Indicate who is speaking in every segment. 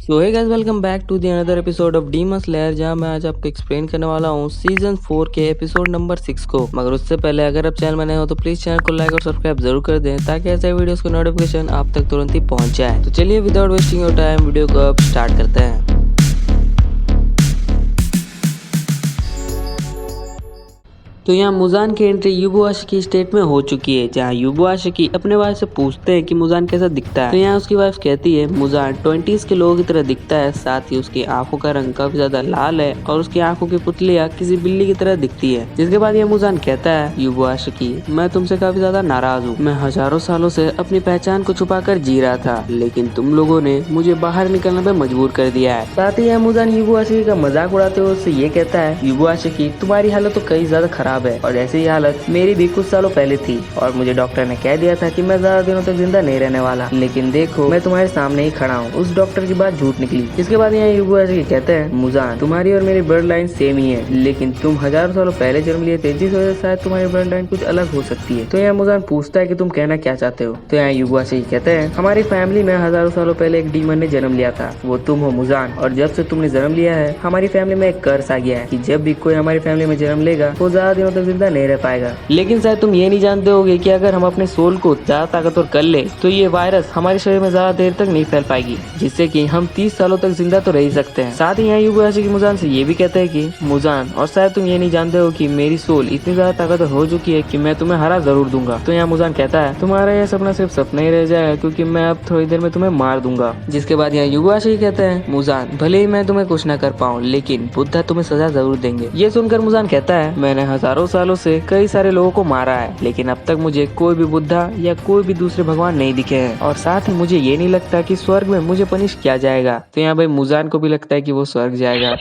Speaker 1: So hey guys, welcome back to the another episode of Demon Slayer, जहां मैं आज आपको एक्सप्लेन करने वाला हूं सीजन 4 के एपिसोड नंबर 6 को। मगर उससे पहले अगर आप चैनल में नए हो तो प्लीज चैनल को लाइक और सब्सक्राइब जरूर कर दें ताकि ऐसे वीडियोस को नोटिफिकेशन आप तक तुरंत ही पहुंच जाए। तो चलिए without wasting your time video को अब स्टार्ट करते हैं। तो यहाँ मुजान की एंट्री युबुआशिकी स्टेट में हो चुकी है, जहाँ युबुआशिकी अपने वाइफ से पूछते हैं कि मुजान कैसा दिखता है। तो यहाँ उसकी वाइफ कहती है मुजान 20s के लोगों की तरह दिखता है, साथ ही उसकी आंखों का रंग काफी ज्यादा लाल है और उसकी आंखों की पुतलियाँ किसी बिल्ली की तरह दिखती है। जिसके बाद यह मुजान कहता है युबुआशिकी, मैं तुमसे काफी ज्यादा नाराज हूँ। मैं हजारों सालों से अपनी पहचान को छुपा कर जी रहा था, लेकिन तुम लोगों ने मुझे बाहर निकलने पर मजबूर कर दिया है। साथ ही यह मुजान युबुआशिकी का मजाक उड़ाते हुए उससे ये कहता है युबुआशिकी, तुम्हारी हालत तो कई ज्यादा खराब है और ऐसी हालत मेरी भी कुछ सालों पहले थी और मुझे डॉक्टर ने कह दिया था कि मैं ज्यादा दिनों तक जिंदा नहीं रहने वाला, लेकिन देखो मैं तुम्हारे सामने ही खड़ा हूँ। उस डॉक्टर की बात झूठ निकली। इसके बाद यहाँ युबुआशिकी कहते हैं मुजान, तुम्हारी और मेरी ब्लड लाइन सेम ही है, लेकिन तुम हजारों सालों पहले जन्म लिए थे, जिस वजह से शायद तुम्हारी ब्लड लाइन कुछ अलग हो सकती है। तो यहाँ मुजान पूछता है कि तुम कहना क्या चाहते हो। तो यहाँ युबुआशिकी कहते हैं हमारी फैमिली में हजारों सालों पहले एक डीमन ने जन्म लिया था, वो तुम हो मुजान, और जब से तुमने जन्म लिया है हमारी फैमिली में एक कर्स आ गया है कि जब भी कोई हमारी फैमिली में जन्म लेगा वो ज्यादा दिनों तक जिंदा नहीं रह पाएगा। लेकिन शायद तुम ये नहीं जानते होगे कि अगर हम अपने सोल को ज्यादा ताकतवर कर ले तो ये वायरस हमारे शरीर में ज्यादा देर तक नहीं फैल पाएगी, जिससे कि हम 30 सालों तक जिंदा तो रह ही सकते हैं। साथ ही यहाँ युबुआशिकी मुजान से ये भी कहते हैं कि मुजान, और शायद तुम ये नहीं जानते हो कि मेरी सोल इतनी ज्यादा ताकतवर हो चुकी है कि मैं तुम्हें हरा जरूर दूंगा। तो यहाँ मुजान कहता है तुम्हारा यह सपना सिर्फ सपना ही रह जाएगा, क्योंकि मैं अब थोड़ी देर में तुम्हें मार दूंगा। जिसके बाद यहाँ युबुआशिकी कहते हैं मुजान, भले ही मैं तुम्हें कुछ न कर पाऊँ, लेकिन बुद्धा तुम्हें सजा जरूर देंगे। ये सुनकर मुजान कहता है मैंने हजारों सालों से कई सारे लोगों को मारा है, लेकिन अब तक मुझे कोई भी बुद्धा या कोई भी दूसरे भगवान नहीं दिखे हैं, और साथ ही मुझे ये नहीं लगता कि स्वर्ग में मुझे पनिश किया जाएगा। तो यहाँ भाई मुजान को भी लगता है कि वो स्वर्ग जाएगा।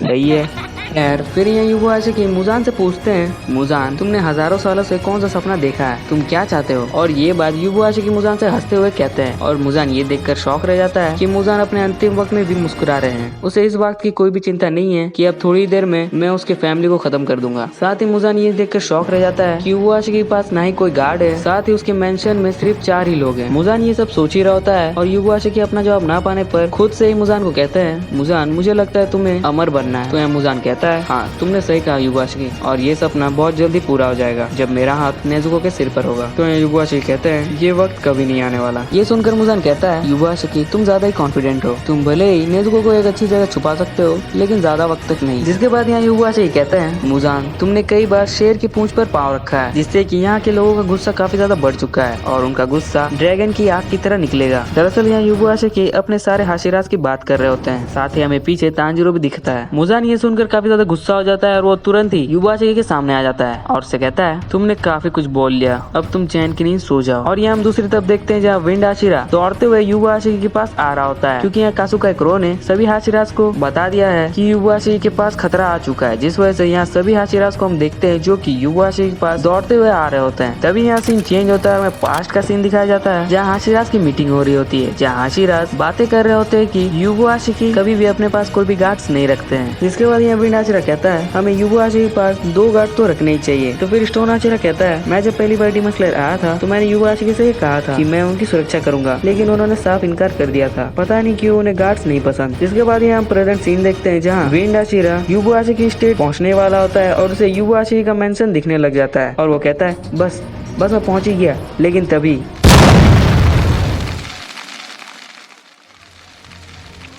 Speaker 1: सही है। खैर फिर यहाँ युबुआशिकी मुजान से पूछते हैं मुजान, तुमने हजारों सालों से कौन सा सपना देखा है, तुम क्या चाहते हो। और ये बात युबुआशिकी मुजान से हंसते हुए कहते हैं, और मुजान ये देखकर शौक रह जाता है कि मुजान अपने अंतिम वक्त में भी मुस्कुरा रहे हैं। उसे इस बात की कोई भी चिंता नहीं है कि अब थोड़ी देर में मैं उसके फैमिली को खत्म कर दूंगा। साथ ही मुजान ये देखकर शौक रह जाता है कि युबुआशिकी के पास ना ही कोई गार्ड है, साथ ही उसके मेंशन में सिर्फ 4 ही लोग हैं। मुजान ये सब सोच ही रहा होता है और युबुआशिकी अपना जवाब ना पाने पर खुद से ही मुजान को कहते हैं मुजान, मुझे लगता है तुम्हें अमर बनना है। तो यहाँ मुजान कहता है हाँ तुमने सही कहा युबुआशिकी, और ये सपना बहुत जल्दी पूरा हो जाएगा जब मेरा हाथ नेजुको के सिर पर होगा। तो युबुआशिकी कहते हैं ये वक्त कभी नहीं आने वाला। ये सुनकर मुजान कहता है युबुआशिकी, तुम ज्यादा ही कॉन्फिडेंट हो, तुम भले ही नेजुको को एक अच्छी जगह छुपा सकते हो, लेकिन ज्यादा वक्त तक नहीं। जिसके बाद यहाँ युबुआशिकी कहते हैं मुजान, तुमने कई बार शेर की पूंछ पर पाँव रखा है, जिससे कि यहाँ के लोगों का गुस्सा काफी ज्यादा बढ़ चुका है और उनका गुस्सा ड्रैगन की आग की तरह निकलेगा। दरअसल यहाँ युबुआशिकी अपने सारे हाशिराज की बात कर रहे होते हैं। साथ ही हमें पीछे तांजीरो भी दिखता है। मुजान ये सुनकर काफी ज्यादा गुस्सा हो जाता है और वो तुरंत ही युबुआशिकी के सामने आ जाता है और उससे कहता है तुमने काफी कुछ बोल लिया, अब तुम चैन की नींद सो जाओ। और यहाँ हम दूसरी तरफ देखते हैं जहाँ विंड हाशिरा दौड़ते हुए युबुआशिकी के पास आ रहा होता है, क्योंकि यहाँ कासुका क्रो ने सभी हाशिराज को बता दिया है कि युबुआशिकी के पास खतरा आ चुका है, जिस वजह से यहाँ सभी हाशिराज को हम देखते हैं जो कि युबुआशिकी के पास दौड़ते हुए आ रहे होते हैं। तभी यहाँ सीन चेंज होता है, हमें पास्ट का सीन दिखाया जाता है जहाँ हाशिराज की मीटिंग हो रही होती है, जहाँ हाशिराज बातें कर रहे होते हैं कि युबुआशिकी कभी भी अपने पास कोई भी गार्ड्स नहीं रखते हैं। जिसके बाद यहाँ विंड हाशिरा कहता है हमें युबुआशिकी के पास 2 गार्ड तो रखने ही चाहिए। तो फिर स्टोन हाशिरा कहता है मैं जब पहली बार डीमन स्लेयर आया था तो मैंने युबुआशिकी से ये कहा था कि मैं उनकी सुरक्षा करूंगा, लेकिन उन्होंने साफ इनकार कर दिया था, पता नहीं क्यों उन्हें गार्ड्स नहीं पसंद। जिसके बाद यहाँ प्रेजेंट सीन देखते हैं जहाँ विंड हाशिरा युबुआशिकी स्टेट पहुँचने वाला होता है और उसे युबुआशिकी का मेंशन दिखने लग जाता है और वो कहता है बस मैं पहुंच ही गया। लेकिन तभी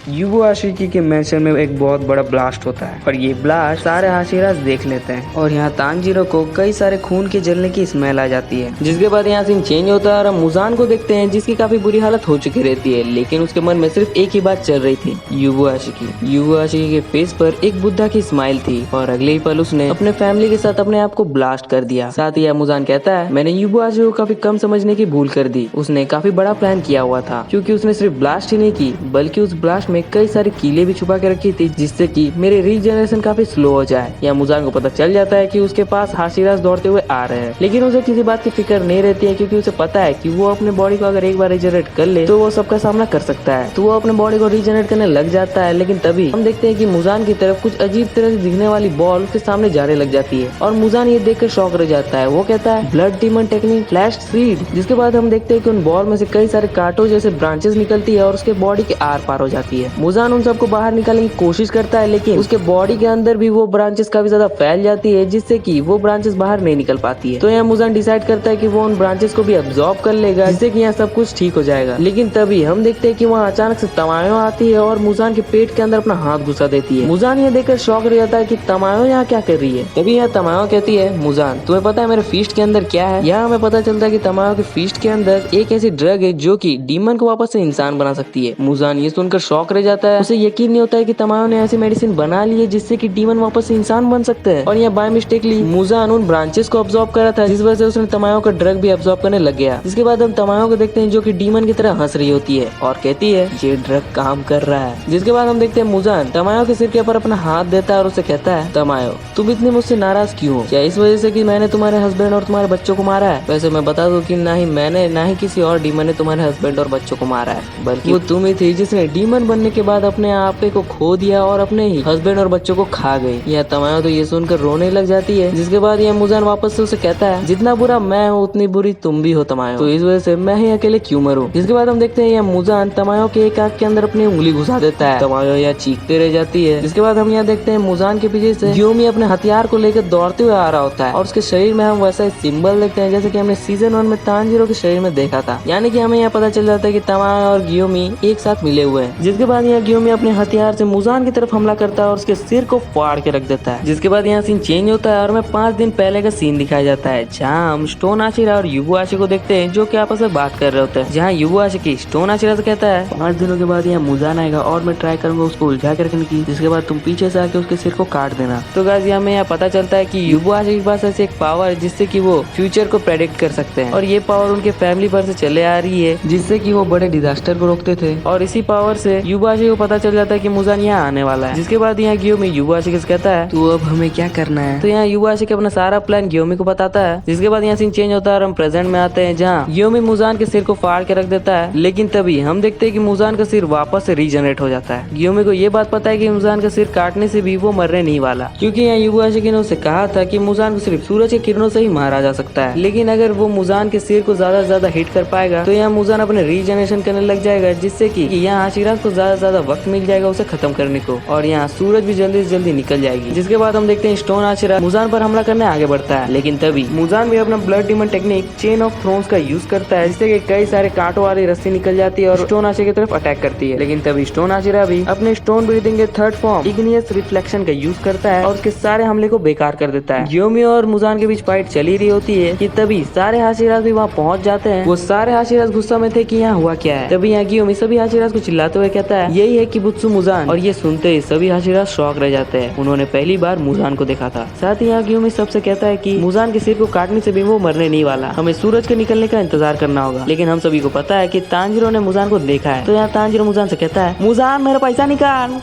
Speaker 1: युबुआशिकी के मेंशन में एक बहुत बड़ा ब्लास्ट होता है और ये ब्लास्ट सारे हाशिराज देख लेते हैं और यहाँ तांजीरो को कई सारे खून के जलने की स्मेल आ जाती है। जिसके बाद यहाँ सीन चेंज होता है और हम मुजान को देखते हैं जिसकी काफी बुरी हालत हो चुकी रहती है, लेकिन उसके मन में सिर्फ एक ही बात चल रही थी, युबुआशिकी के फेस पर एक बुद्धा की स्माइल थी और अगले ही पल उसने अपने फैमिली के साथ अपने आप को ब्लास्ट कर दिया। साथ ही मुजान कहता है मैंने युबुआशिकी को काफी कम समझने की भूल कर दी, उसने काफी बड़ा प्लान किया हुआ था, क्योंकि उसने सिर्फ ब्लास्ट ही नहीं की बल्कि उस ब्लास्ट में कई सारी कीले भी छुपा के रखी थी, जिससे कि मेरे रीजनरेशन काफी स्लो हो जाए। या मुजान को पता चल जाता है कि उसके पास हाशिराज दौड़ते हुए आ रहे हैं, लेकिन उसे किसी बात की फिक्र नहीं रहती है, क्योंकि उसे पता है कि वो अपने बॉडी को अगर एक बार रीजनरेट कर ले तो वो सबका सामना कर सकता है। तो वो अपने बॉडी को रीजनरेट करने लग जाता है, लेकिन तभी हम देखते हैं कि मुजान की तरफ कुछ अजीब तरह से दिखने वाली बॉल उसके सामने जाने लग जाती है और मुजान ये देखकर शॉक रह जाता है। वो कहता है blood demon technique flash seed. जिसके बाद हम देखते हैं कि उन बॉल में से कई सारे कांटों जैसे ब्रांचेस निकलती है और उसके बॉडी के आर पार हो जाती है। है। मुजान उन सबको बाहर निकालने की कोशिश करता है, लेकिन उसके बॉडी के अंदर भी वो ब्रांचेस काफी ज्यादा फैल जाती है, जिससे कि वो ब्रांचेस बाहर नहीं निकल पाती है। तो यहाँ मुजान डिसाइड करता है कि वो उन ब्रांचेस को भी अब्सॉर्ब कर लेगा, जिससे कि यहाँ सब कुछ ठीक हो जाएगा। लेकिन तभी हम देखते हैं कि वहाँ अचानक से तमायो आती है और मुजान के पेट के अंदर अपना हाथ घुसा देती है। मुजान ये देखकर शॉक रह जाता है कि तमायो यहाँ क्या कर रही है। तभी यहाँ तमायो कहती है, मुजान तुम्हें पता है मेरे फीस्ट के अंदर क्या है? यहाँ हमें पता चलता है कि तमायो के फीस्ट के अंदर एक ऐसी ड्रग है जो कि डीमन को वापस से इंसान बना सकती है। मुजान ये सुनकर शॉक रह जाता है, उसे यकीन नहीं होता है कि तमायो ने ऐसी मेडिसिन बना ली है जिससे कि डीमन वापस से इंसान बन सकते हैं। और यहाँ बाय मिस्टेकली मुजान उन ब्रांचेस को अब्सॉर्ब करा था, जिस वजह से उसने तमायो का ड्रग भी अब्सॉर्ब करने लग गया। जिसके बाद हम तमायो को देखते हैं जो कि डीमन की तरह हंस रही होती है और कहती है ये ड्रग काम कर रहा है। जिसके बाद हम देखते हैं मुजान तमायो के सिर के ऊपर अपना हाथ देता है और उसे कहता है, तमायो तुम इतने मुझसे नाराज क्यों हो? क्या इस वजह से कि मैंने तुम्हारे हस्बैंड और तुम्हारे बच्चों को मारा है? वैसे मैं बता दूं कि ना ही मैंने ना ही किसी और डीमन ने तुम्हारे हस्बैंड और बच्चों को मारा है, बल्कि वो तुम ही थी जिसने डीमन बनने के बाद अपने आपे को खो दिया और अपने ही हस्बैंड और बच्चों को खा गई। यह तमायो तो ये सुनकर रोने लग जाती है। जिसके बाद यह मुजान वापस से उसे कहता है, जितना बुरा मैं हूँ उतनी बुरी तुम भी हो तमायो, तो इस वजह से मैं ही अकेले क्यों मरूं? जिसके बाद हम देखते हैं यह मुजान तमायो के एक आंख के अंदर अपनी उंगली घुसा देता है। तमायो यह चीखते रह जाती है। जिसके बाद हम यहाँ देखते हैं मुजान के पीछे से ग्योमी अपने हथियार को लेकर दौड़ते हुए आ रहा होता है और उसके शरीर में हम वैसा सिंबल देखते हैं जैसे कि हमने सीजन 1 में तांजीरो के शरीर में देखा था। यानी कि हमें यहाँ पता चल जाता है कि तमायो और ग्योमी एक साथ मिले हुए हैं। जिसके बाद यहाँ ग्योमी अपने हथियार से मुजान की तरफ हमला करता है और उसके सिर को फाड़ के रख देता है। जिसके बाद यहाँ सीन चेंज होता है और हमें 5 दिन पहले का सीन दिखाया जाता है, जहाँ हम स्टोन आशिरा और युबु आशी को देखते हैं जो कि आपस में बात कर रहे होते हैं। जहाँ युबु आशी स्टोन आशिरा से कहता है, 5 दिनों के बाद यहाँ मुजान आएगा और मैं ट्राई करूंगा उसको उलझा के रखने की, जिसके बाद तुम पीछे से आके उसके सिर को काट देना। तो गाइस यहाँ हमें यहाँ पता चलता है कि युबु आशी के पास ऐसी एक पावर है जिससे कि वो फ्यूचर को प्रेडिक्ट कर सकते हैं और ये पावर उनके फैमिली पर से चले आ रही है, जिससे कि वो बड़े डिजास्टर को रोकते थे। और इसी पावर से युबु आशी को पता चल जाता है कि मुजान यहाँ आने वाला है। जिसके बाद यहाँ ग्योमी युबु आशी से कहता है, तो अब हमें क्या करना है? तो यहाँ युबु आशी अपना सारा प्लान ग्योमी को बताता है। जिसके बाद यहाँ सीन चेंज होता है और हम प्रेजेंट में आते हैं, जहाँ ग्योमी मुजान के सिर को फाड़ के रख देता है। लेकिन तभी हम देखते हैं कि मुजान का सिर वापस से रीजनरेट हो जाता है। ग्योमी को ये बात पता है कि मुजान का सिर काटने से भी वो मरने नहीं वाला, क्योंकि यहाँ युबु आशी ने उससे कहा था कि मुजान को सिर्फ सूरज के किरणों से ही मारा जा सकता है। लेकिन अगर वो मुजान के सिर को ज्यादा से ज्यादा हिट कर पाएगा तो यहाँ मुजान अपने रीजनरेशन करने लग जाएगा, जिससे कि यहाँ आशिरा को ज्यादा से ज्यादा वक्त मिल जाएगा उसे खत्म करने को और यहाँ सूरज भी जल्दी से जल्दी निकल जाएगी। जिसके बाद हम देखते हैं स्टोन आशिरा मुजान पर हमला करने आगे बढ़ता है। लेकिन तभी मुजान भी अपना blood demon technique chain of thrones का यूज करता है, जिससे कि कई सारे कांटों वाली रस्सी निकल जाती है और स्टोन आशिरा की तरफ अटैक करती है। लेकिन तभी स्टोन आशिरा भी अपने स्टोन ब्रीदिंग के थर्ड फॉर्म इग्नियस रिफ्लेक्शन का यूज करता है और उसके सारे हमले को बेकार कर देता है। ग्योमी और मुजान के बीच फाइट चली रही होती है कि तभी सारे हाशिराज भी वहाँ पहुंच जाते हैं। वो सारे हाशिराज गुस्सा में थे कि यहाँ हुआ क्या है। तभी यहाँ ग्योमी सभी हाशिराज को चिल्लाते हुए कहता है, यही है किबुत्सु मुजान। और ये सुनते ही सभी हाशिराज शॉक रह जाते हैं, उन्होंने पहली बार मुजान को देखा था। साथ ही यहाँ ग्योमी सबसे कहता है कि मुजान के सिर को काटने से भी वो मरने नहीं वाला, हमें सूरज के निकलने का इंतजार करना होगा। लेकिन हम सभी को पता है कि तांजीरो ने मुजान को देखा है। तो यहाँ तांजीरो मुजान से कहता है, मुजान मेरा पैसा निकाल।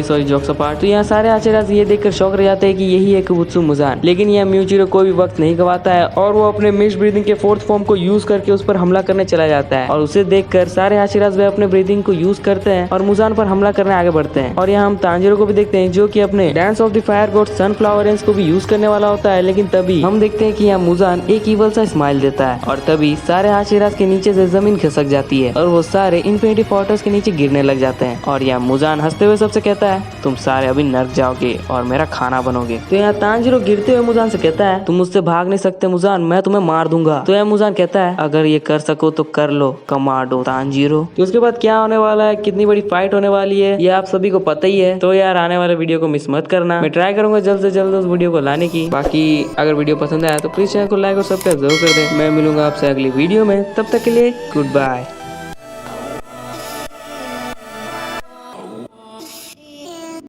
Speaker 1: Sorry jokes apart. तो यहाँ सारे हाशिराज ये देखकर शौक रह जाते हैं कि यही है किबुत्सु मुजान। लेकिन यहाँ म्यूचिरो कोई भी वक्त नहीं गवाता है और वो अपने मिस्ट ब्रीदिंग के फोर्थ फॉर्म को यूज करके उस पर हमला करने चला जाता है। और उसे देखकर सारे हाशिराज वे अपने ब्रीदिंग को यूज करते हैं और मुजान पर हमला करने आगे बढ़ते हैं। और यहाँ हम तांजीरो को भी देखते हैं जो कि अपने dance of the fire God sunflower को भी यूज करने वाला होता है। लेकिन तभी हम देखते हैं कि यहाँ मुजान एक इवल सा स्माइल देता है और तभी सारे हाशिराज के नीचे से जमीन खिसक जाती है और वो सारे इन्फिनिटी फोर्ट्रेस के नीचे गिरने लग जाते हैं। और यहाँ मुजान हंसते हुए सबसे कहता है, तुम सारे अभी नर्क जाओगे और मेरा खाना बनोगे। तो यहाँ तांजीरो गिरते हुए मुजान से कहता है, तुम मुझसे भाग नहीं सकते मुजान, मैं तुम्हें मार दूंगा। तो यहाँ मुजान कहता है, अगर ये कर सको तो कर लो कमांडो तांजीरो। तो उसके बाद क्या होने वाला है, कितनी बड़ी फाइट होने वाली है, ये आप सभी को पता ही है। तो यार आने वाले वीडियो को मिस मत करना, मैं ट्राई करूंगा जल्द से जल्द उस वीडियो को लाने की। बाकी अगर वीडियो पसंद आया तो प्लीज चैनल को लाइक और सब्सक्राइब जरूर कर दे। मैं मिलूंगा आपसे अगली वीडियो में, तब तक के लिए गुड बाय।